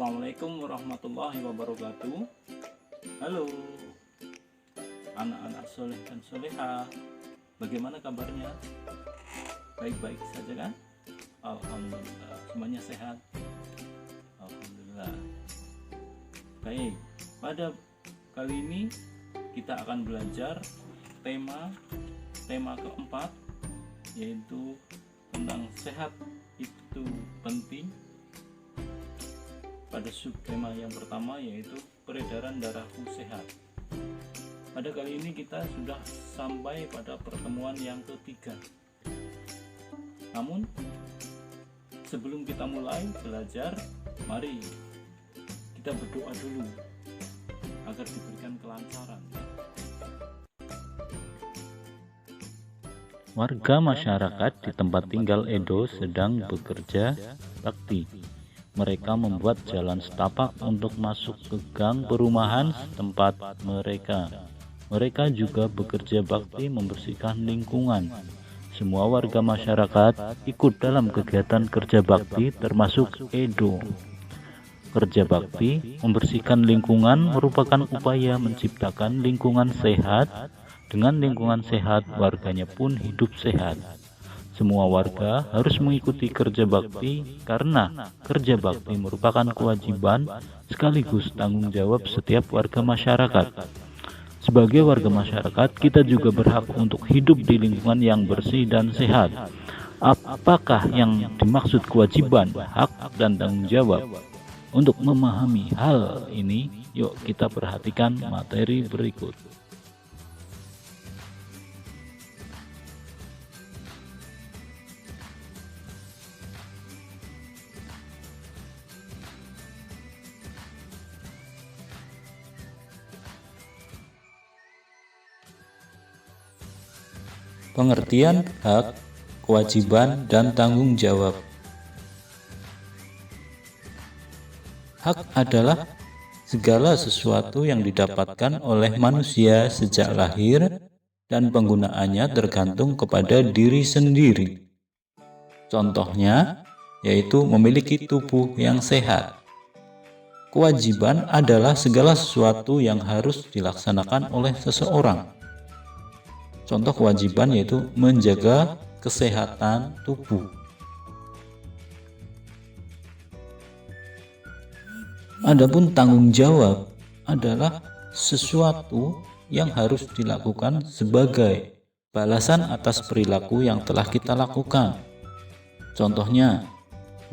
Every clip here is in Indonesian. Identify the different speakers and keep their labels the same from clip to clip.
Speaker 1: Assalamualaikum warahmatullahi wabarakatuh. Halo anak-anak soleh dan soleha, bagaimana kabarnya? Baik-baik saja kan? Alhamdulillah, semuanya sehat. Alhamdulillah. Baik, pada kali ini kita akan belajar tema keempat, yaitu tentang sehat itu penting. Pada subtema yang pertama, yaitu peredaran darahku sehat. Pada kali ini kita sudah sampai pada pertemuan yang ketiga. Namun sebelum kita mulai belajar, mari kita berdoa dulu agar diberikan kelancaran.
Speaker 2: Warga masyarakat di tempat tinggal Edo sedang bekerja bakti. Mereka membuat jalan setapak untuk masuk ke gang perumahan tempat mereka. Mereka juga bekerja bakti membersihkan lingkungan. Semua warga masyarakat ikut dalam kegiatan kerja bakti termasuk Edo. Kerja bakti membersihkan lingkungan merupakan upaya menciptakan lingkungan sehat. Dengan lingkungan sehat, warganya pun hidup sehat. Semua warga harus mengikuti kerja bakti karena kerja bakti merupakan kewajiban sekaligus tanggung jawab setiap warga masyarakat. Sebagai warga masyarakat, kita juga berhak untuk hidup di lingkungan yang bersih dan sehat. Apakah yang dimaksud kewajiban, hak, dan tanggung jawab? Untuk memahami hal ini, yuk kita perhatikan materi berikut. Pengertian hak, kewajiban, dan tanggung jawab. Hak adalah segala sesuatu yang didapatkan oleh manusia sejak lahir dan penggunaannya tergantung kepada diri sendiri. Contohnya yaitu memiliki tubuh yang sehat. Kewajiban adalah segala sesuatu yang harus dilaksanakan oleh seseorang. Contoh kewajiban yaitu menjaga kesehatan tubuh. Adapun tanggung jawab adalah sesuatu yang harus dilakukan sebagai balasan atas perilaku yang telah kita lakukan. Contohnya,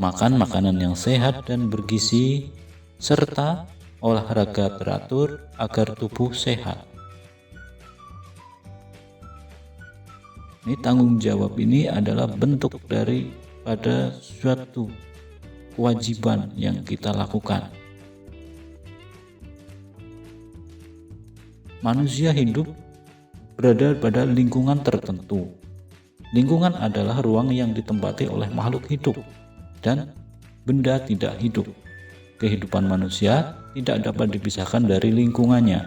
Speaker 2: makan makanan yang sehat dan bergizi, serta olahraga teratur agar tubuh sehat. Ini tanggung jawab ini adalah bentuk daripada suatu kewajiban yang kita lakukan. Manusia hidup berada pada lingkungan tertentu. Lingkungan adalah ruang yang ditempati oleh makhluk hidup dan benda tidak hidup. Kehidupan manusia tidak dapat dipisahkan dari lingkungannya,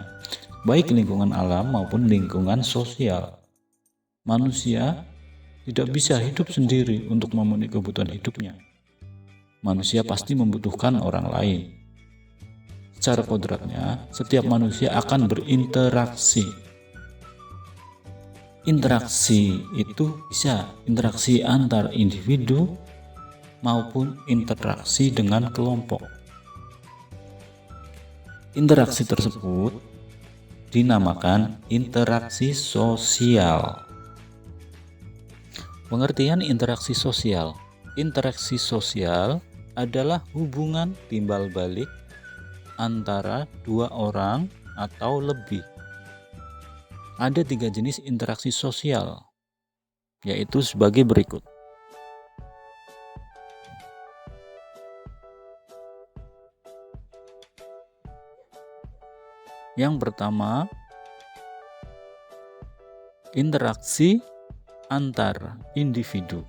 Speaker 2: baik lingkungan alam maupun lingkungan sosial. Manusia tidak bisa hidup sendiri untuk memenuhi kebutuhan hidupnya. Manusia pasti membutuhkan orang lain. Secara kodratnya, setiap manusia akan berinteraksi. Interaksi itu bisa interaksi antar individu maupun interaksi dengan kelompok. Interaksi tersebut dinamakan interaksi sosial. Pengertian interaksi sosial. Interaksi sosial adalah hubungan timbal balik antara dua orang atau lebih. Ada 3 jenis interaksi sosial, yaitu sebagai berikut. Yang pertama, interaksi antar individu.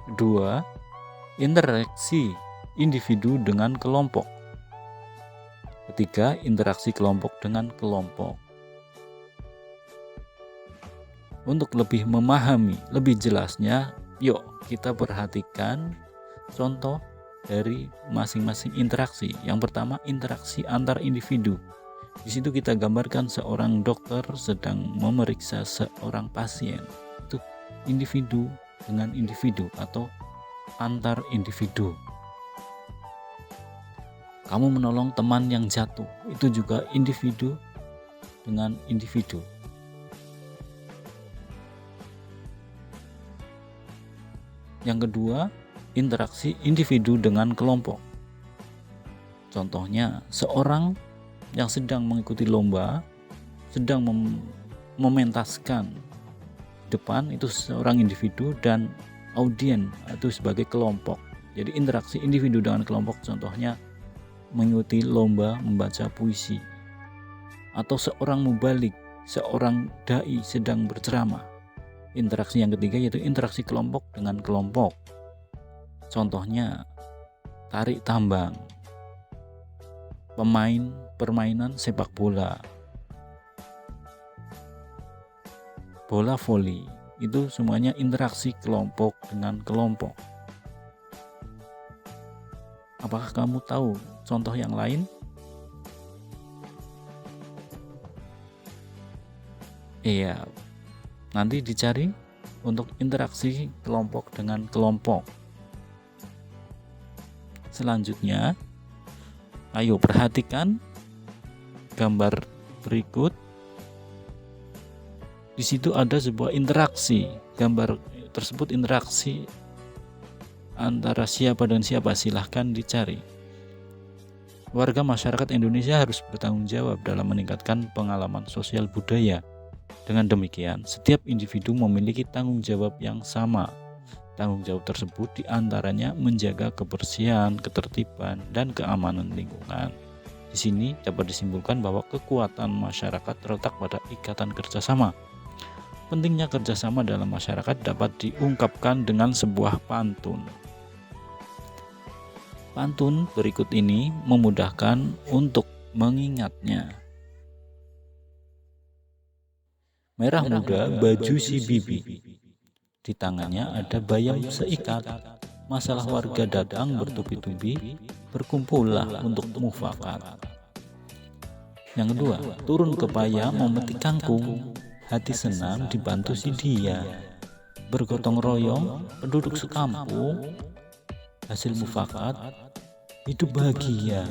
Speaker 2: Kedua, interaksi individu dengan kelompok. Ketiga, interaksi kelompok dengan kelompok. Untuk lebih memahami lebih jelasnya, yuk kita perhatikan contoh dari masing-masing interaksi. Yang pertama, interaksi antar individu. Di situ kita gambarkan seorang dokter sedang memeriksa seorang pasien. Itu individu dengan individu atau antar individu. Kamu menolong teman yang jatuh, itu juga individu dengan individu. Yang kedua, interaksi individu dengan kelompok. Contohnya, seorang yang sedang mengikuti lomba, sedang mementaskan depan, itu seorang individu, dan audien itu sebagai kelompok. Jadi interaksi individu dengan kelompok, contohnya mengikuti lomba membaca puisi, atau seorang mubalik, seorang dai sedang berceramah. Interaksi yang ketiga yaitu interaksi kelompok dengan kelompok. Contohnya tarik tambang, permainan sepak bola, bola voli, itu semuanya interaksi kelompok dengan kelompok. Apakah kamu tahu contoh yang lain? Iya, nanti dicari untuk interaksi kelompok dengan kelompok. Selanjutnya, ayo perhatikan gambar berikut. Di situ ada sebuah interaksi. Gambar tersebut interaksi antara siapa dan siapa, silahkan dicari. Warga masyarakat Indonesia harus bertanggung jawab dalam meningkatkan pengalaman sosial budaya. Dengan demikian, setiap individu memiliki tanggung jawab yang sama. Tanggung jawab tersebut diantaranya menjaga kebersihan, ketertiban, dan keamanan lingkungan. Di sini dapat disimpulkan bahwa kekuatan masyarakat terletak pada ikatan kerjasama. Pentingnya kerjasama dalam masyarakat dapat diungkapkan dengan sebuah pantun. Pantun berikut ini memudahkan untuk mengingatnya. Merah muda baju si bibi, di tangannya ada bayam seikat. Masalah warga datang bertubi-tubi, berkumpullah untuk mufakat. Yang kedua, turun ke paya memetik kangkung, hati senang dibantu si dia. Bergotong royong penduduk sekampung, hasil mufakat hidup bahagia.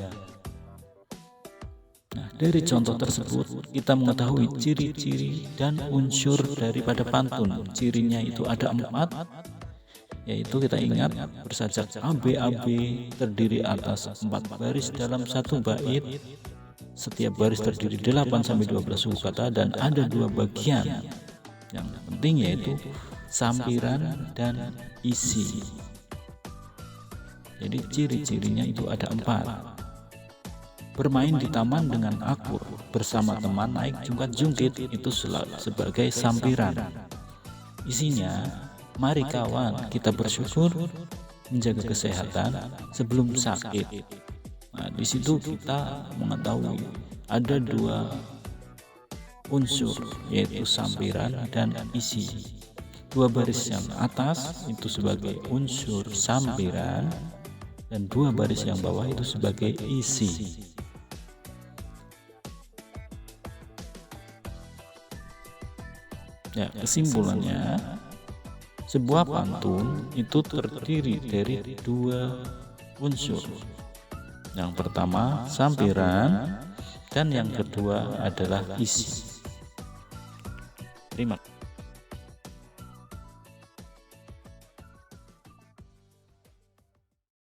Speaker 2: Nah, dari contoh tersebut kita mengetahui ciri-ciri dan unsur daripada pantun. Cirinya itu ada 4, yaitu kita ingat bersajak ABAB, terdiri atas 4 baris dalam 1 bait. Setiap baris terdiri 8-12 suku kata dan ada 2 bagian. Yang penting yaitu sampiran dan isi. Jadi ciri-cirinya itu ada 4. Bermain di taman dengan akur, bersama teman naik jungkat-jungkit, itu sebagai sampiran. Isinya, mari kawan kita bersyukur, menjaga kesehatan sebelum sakit. Nah, di situ kita mengetahui ada 2 unsur, yaitu sampiran dan isi. 2 baris yang atas itu sebagai unsur sampiran, dan 2 baris yang bawah itu sebagai isi. Ya, kesimpulannya, sebuah pantun itu terdiri dari 2 unsur. Yang pertama sampiran, dan yang kedua adalah isi. Terima kasih.